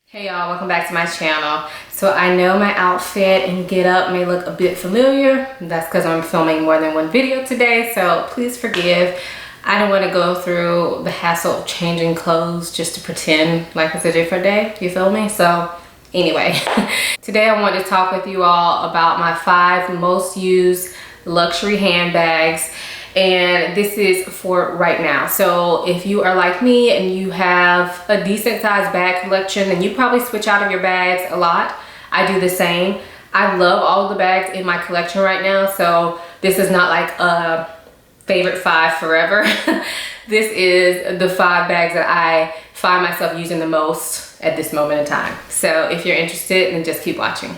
Hey y'all, welcome back to my channel. So I know my outfit and get up may look a bit familiar. That's because I'm filming more than one video today, so please forgive. I don't want to go through the hassle of changing clothes just to pretend like it's a different day, you feel me? So anyway, today I want to talk with you all about my 5 most used luxury handbags. And this is for right now. So if you are like me and you have a decent sized bag collection, then you probably switch out of your bags a lot. I do the same. I love all of the bags in my collection right now. So this is not like a favorite 5 forever. This is the 5 bags that I find myself using the most at this moment in time. So if you're interested, then just keep watching.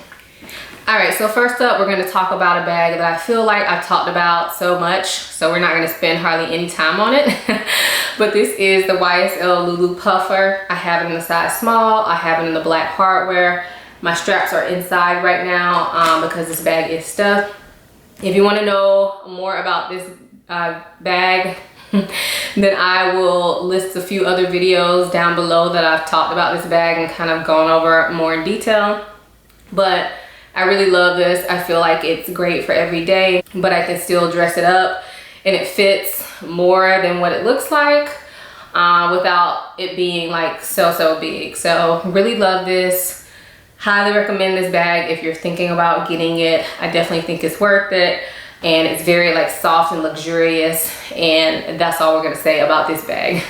All right, so first up, we're gonna talk about a bag that I feel like I've talked about so much, so we're not gonna spend hardly any time on it. But this is the YSL Lulu Puffer. I have it in the size small. I have it in the black hardware. My straps are inside right now because this bag is stuffed. If you wanna know more about this bag, then I will list a few other videos down below that I've talked about this bag and kind of gone over more in detail. But I really love this. I feel like it's great for every day, but I can still dress it up and it fits more than what it looks like without it being like so big. So really love this. Highly recommend this bag if you're thinking about getting it. I definitely think it's worth it, and it's very like soft and luxurious, and that's all we're gonna say about this bag.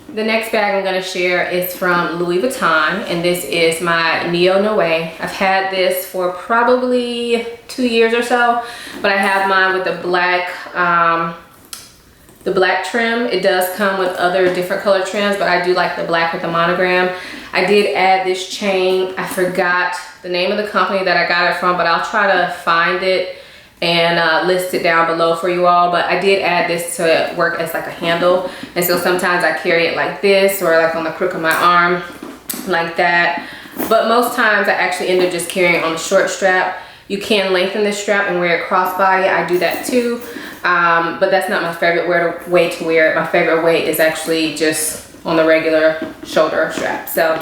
The next bag I'm gonna share is from Louis Vuitton, and this is my Neo Noe. I've had this for probably 2 years or so, but I have mine with the black trim. It does come with other different color trims, but I do like the black with the monogram. I did add this chain. I forgot the name of the company that I got it from, but I'll try to find it and list it down below for you all. But I did add this to work as like a handle, and so sometimes I carry it like this or like on the crook of my arm like that, but most times I actually end up just carrying it on the short strap. You can lengthen this strap and wear it crossbody. I do that too, but that's not my favorite way to wear it. My favorite way is actually just on the regular shoulder strap. So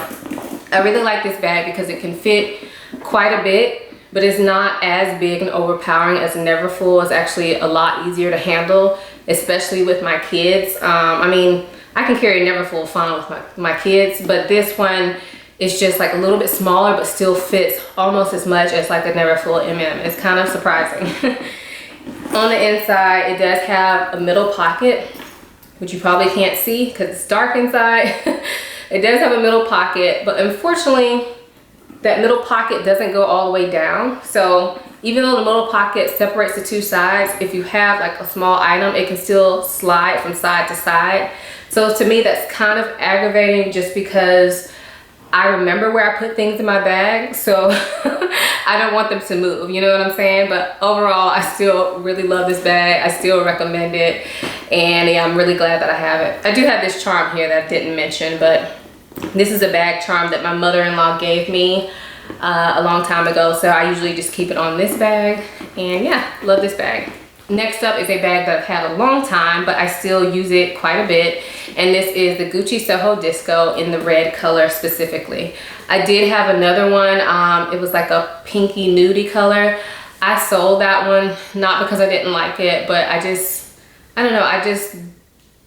I really like this bag because it can fit quite a bit, but it's not as big and overpowering as a Neverfull. It's actually a lot easier to handle, especially with my kids. I mean, I can carry a Neverfull fine with my kids, but this one is just like a little bit smaller, but still fits almost as much as like a Neverfull MM. It's kind of surprising. On the inside, it does have a middle pocket, which you probably can't see because it's dark inside. It does have a middle pocket, but unfortunately, that middle pocket doesn't go all the way down. So even though the middle pocket separates the 2 sides, if you have like a small item, it can still slide from side to side. So to me, that's kind of aggravating just because I remember where I put things in my bag. So I don't want them to move, you know what I'm saying? But overall, I still really love this bag. I still recommend it. And yeah, I'm really glad that I have it. I do have this charm here that I didn't mention, but this is a bag charm that my mother-in-law gave me a long time ago, so I usually just keep it on this bag, and yeah, love this bag. Next up is a bag that I've had a long time, but I still use it quite a bit, and this is the Gucci Soho Disco in the red color specifically. I did have another one. It was like a pinky nudie color. I sold that one, not because I didn't like it, but I don't know, I just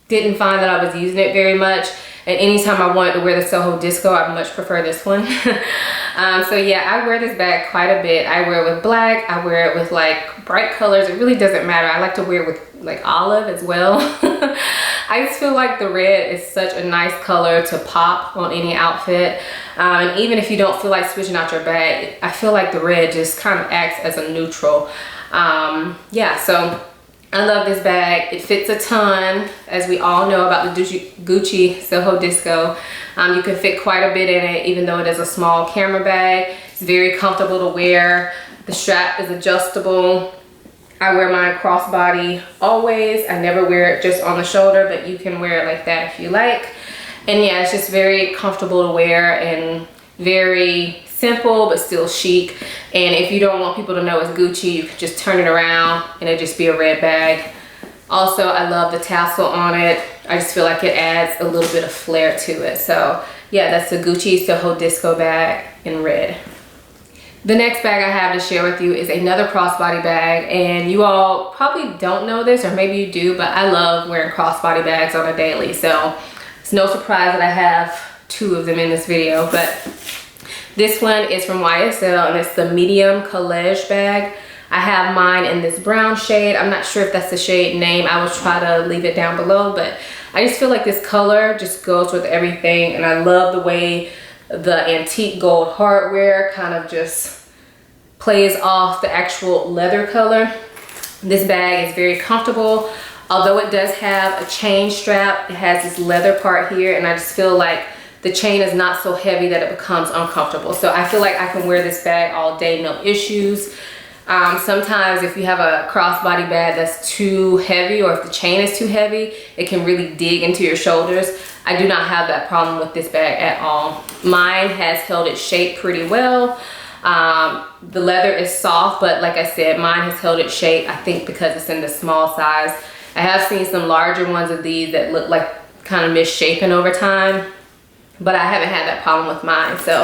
didn't find that I was using it very much. And anytime I wanted to wear the Soho Disco, I much prefer this one. So yeah, I wear this bag quite a bit. I wear it with black, I wear it with like bright colors. It really doesn't matter. I like to wear it with like olive as well. I just feel like the red is such a nice color to pop on any outfit. And even if you don't feel like switching out your bag, I feel like the red just kind of acts as a neutral. Yeah, so I love this bag. It fits a ton, as we all know about the Gucci Soho Disco. You can fit quite a bit in it, even though it is a small camera bag. It's very comfortable to wear. The strap is adjustable. I wear mine crossbody always. I never wear it just on the shoulder, but you can wear it like that if you like. And yeah, it's just very comfortable to wear and very simple but still chic. And if you don't want people to know it's Gucci, you can just turn it around and it'll just be a red bag. Also, I love the tassel on it. I just feel like it adds a little bit of flair to it. So yeah, that's the Gucci Soho Disco bag in red. The next bag I have to share with you is another crossbody bag, and you all probably don't know this, or maybe you do, but I love wearing crossbody bags on a daily, so it's no surprise that I have 2 of them in this video. But this one is from Wyatt, and it's the medium collage bag. I have mine in this brown shade. I'm not sure if that's the shade name. I will try to leave it down below, but I just feel like this color just goes with everything, and I love the way the antique gold hardware kind of just plays off the actual leather color. This bag is very comfortable. Although it does have a chain strap, it has this leather part here, and I just feel like the chain is not so heavy that it becomes uncomfortable. So I feel like I can wear this bag all day, no issues. Sometimes if you have a crossbody bag that's too heavy, or if the chain is too heavy, it can really dig into your shoulders. I do not have that problem with this bag at all. Mine has held its shape pretty well. The leather is soft, but like I said, mine has held its shape, I think because it's in the small size. I have seen some larger ones of these that look like kind of misshapen over time, but I haven't had that problem with mine. So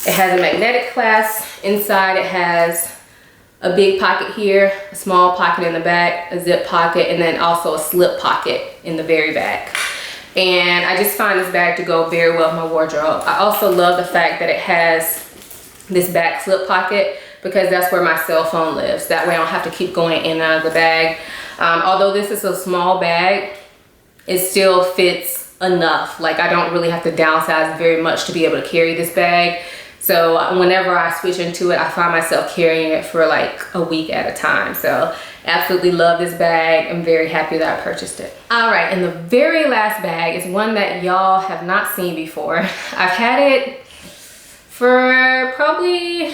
it has a magnetic clasp inside. It has a big pocket here, a small pocket in the back, a zip pocket, and then also a slip pocket in the very back. And I just find this bag to go very well with my wardrobe. I also love the fact that it has this back slip pocket, because that's where my cell phone lives. That way I don't have to keep going in and out of the bag. Although this is a small bag, it still fits enough. Like, I don't really have to downsize very much to be able to carry this bag. So whenever I switch into it, I find myself carrying it for like a week at a time. So absolutely love this bag. I'm very happy that I purchased it. All right, and the very last bag is one that y'all have not seen before. I've had it for probably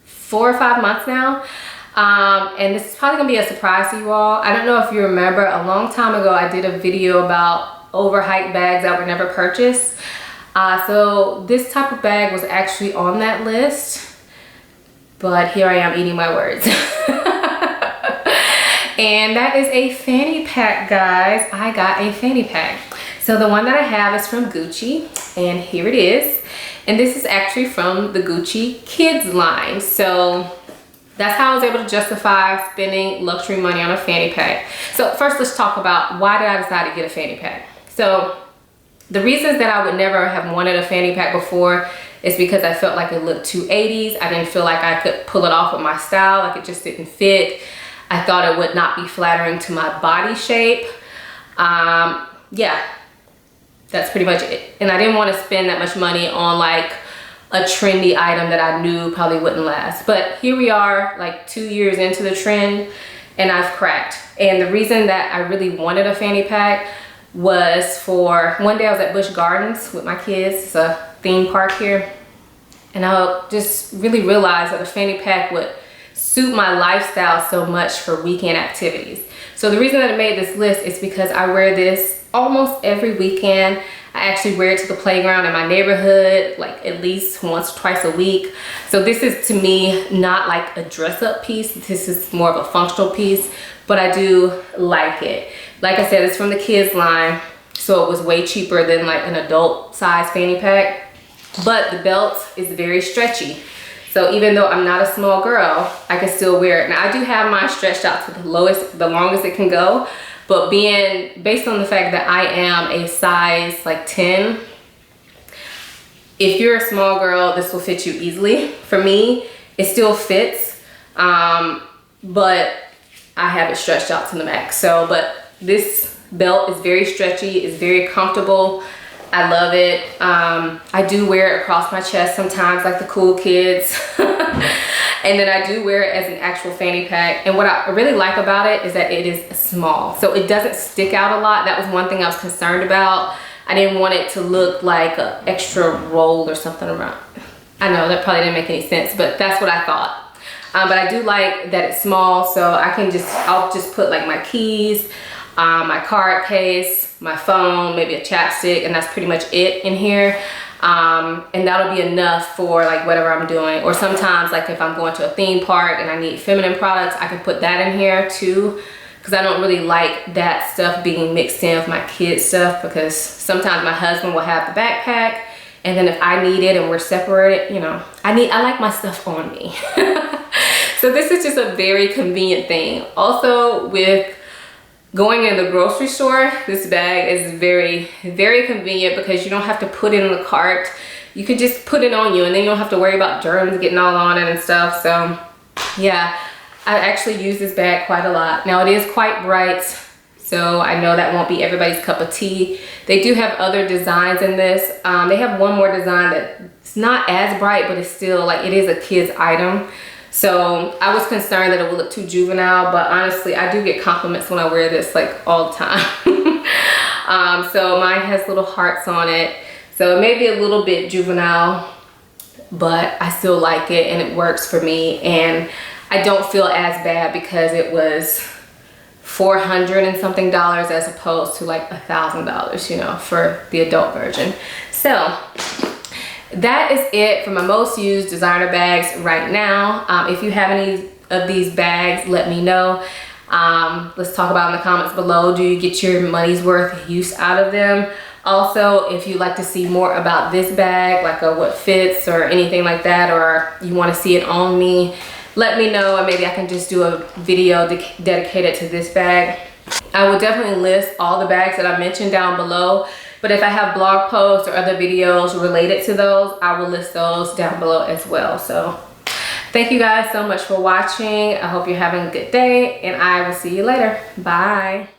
4 or 5 months now. And this is probably gonna be a surprise to you all. I don't know if you remember, a long time ago I did a video about overhyped bags that were never purchased. So this type of bag was actually on that list, but here I am eating my words. And that is a fanny pack, guys. I got a fanny pack. So the one that I have is from Gucci, and here it is. And this is actually from the Gucci kids line. So that's how I was able to justify spending luxury money on a fanny pack. So first, let's talk about why did I decide to get a fanny pack. So the reasons that I would never have wanted a fanny pack before is because I felt like it looked too 80s. I didn't feel like I could pull it off with my style. Like, it just didn't fit. I thought it would not be flattering to my body shape. Yeah, that's pretty much it. And I didn't want to spend that much money on like a trendy item that I knew probably wouldn't last. But here we are, like 2 years into the trend, and I've cracked. And the reason that I really wanted a fanny pack was for one day I was at Busch Gardens with my kids. It's a theme park here. And I just really realized that a fanny pack would suit my lifestyle so much for weekend activities. So the reason that I made this list is because I wear this almost every weekend. I actually wear it to the playground in my neighborhood like at least once or twice a week. So this is, to me, not like a dress-up piece. This is more of a functional piece, but I do like it. Like I said, it's from the kids line, so it was way cheaper than like an adult size fanny pack. But the belt is very stretchy. So even though I'm not a small girl, I can still wear it. Now I do have mine stretched out to the longest it can go. But based on the fact that I am a size like 10, if you're a small girl, this will fit you easily. For me, it still fits, but I have it stretched out to the max. But this belt is very stretchy, it's very comfortable. I love it. I do wear it across my chest sometimes like the cool kids. And then I do wear it as an actual fanny pack. And what I really like about it is that it is small. So it doesn't stick out a lot. That was one thing I was concerned about. I didn't want it to look like an extra roll or something around. I know that probably didn't make any sense, but that's what I thought. But I do like that it's small, so I'll just put like my keys, my card case, my phone, maybe a chapstick, and that's pretty much it in here. And that'll be enough for like whatever I'm doing. Or sometimes like if I'm going to a theme park and I need feminine products, I can put that in here too, because I don't really like that stuff being mixed in with my kids stuff, because sometimes my husband will have the backpack, and then if I need it and we're separated, you know, I like my stuff on me. So this is just a very convenient thing. Also, with going in the grocery store, this bag is very, very convenient because you don't have to put it in the cart. You could just put it on you, and then you don't have to worry about germs getting all on it and stuff. So yeah, I actually use this bag quite a lot. Now it is quite bright, so I know that won't be everybody's cup of tea. They do have other designs in this. They have one more design that's not as bright, but it's still like, it is a kid's item. So I was concerned that it would look too juvenile, but honestly, I do get compliments when I wear this like all the time. So mine has little hearts on it. So it may be a little bit juvenile, but I still like it and it works for me. And I don't feel as bad because it was $400 and something as opposed to like $1,000, you know, for the adult version. So that is it for my most used designer bags right now. If you have any of these bags, let me know. Let's talk about in the comments below, do you get your money's worth use out of them? Also, if you'd like to see more about this bag, like what fits or anything like that, or you want to see it on me, let me know, and maybe I can just do a video dedicated to this bag. I will definitely list all the bags that I mentioned down below, but if I have blog posts or other videos related to those, I will list those down below as well. So thank you guys so much for watching. I hope you're having a good day, and I will see you later. Bye.